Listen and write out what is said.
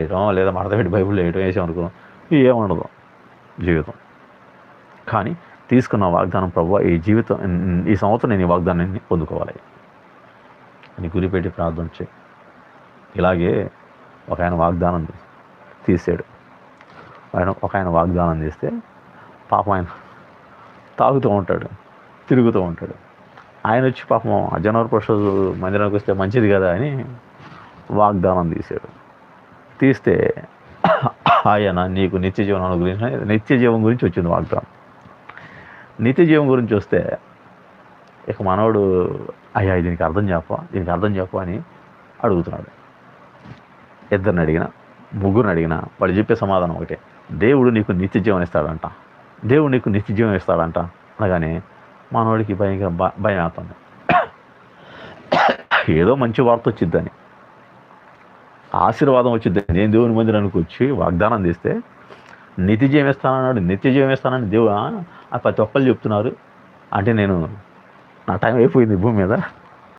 వేయడం లేదా మడత పెట్టి బైబిల్ వేయడం వేసామనుకో ఏముండదు జీవితం. కానీ తీసుకున్న వాగ్దానం, ప్రభువా ఈ సంవత్సరం నేను ఈ వాగ్దానాన్ని పొందుకోవాలి అని గురిపెట్టి ప్రార్థన చేయి. ఇలాగే ఒక ఆయన వాగ్దానం తీసాడు. ఒక ఆయన వాగ్దానం చేస్తే పాపం ఆయన తాగుతూ ఉంటాడు, తిరుగుతూ ఉంటాడు. ఆయన వచ్చి పాపం జనవరి ఫస్ట్ మందిరానికి వస్తే మంచిది కదా అని వాగ్దానం తీస్తే ఆయన నీకు నిత్య జీవనం అనుగ్రహించిన నిత్య జీవం గురించి వచ్చింది వాగ్దానం. నిత్య జీవం గురించి వస్తే ఇక మనోడు అయ్యా దీనికి అర్థం చెప్పు అని అడుగుతున్నాడు. ఇద్దరిని అడిగినా, ముగ్గురిని అడిగినా వాళ్ళు చెప్పే సమాధానం ఒకటే, దేవుడు నీకు నిత్య జీవం ఇస్తాడంట, దేవుడు నీకు నిత్య జీవం ఇస్తాడంట అనగానే మనోడికి భయం అవుతుంది. ఏదో మంచి వార్త వచ్చిద్దని, ఆశీర్వాదం వచ్చిద్దని నేను దేవుని మందిరానికి వచ్చి వాగ్దానం చేస్తే నిత్య జీవం ఇస్తానన్నాడు. నిత్య జీవం ఇస్తానని దేవుడు ప్రతి ఒక్కరు చెప్తున్నారు అంటే నా టైం అయిపోయింది భూమి మీద.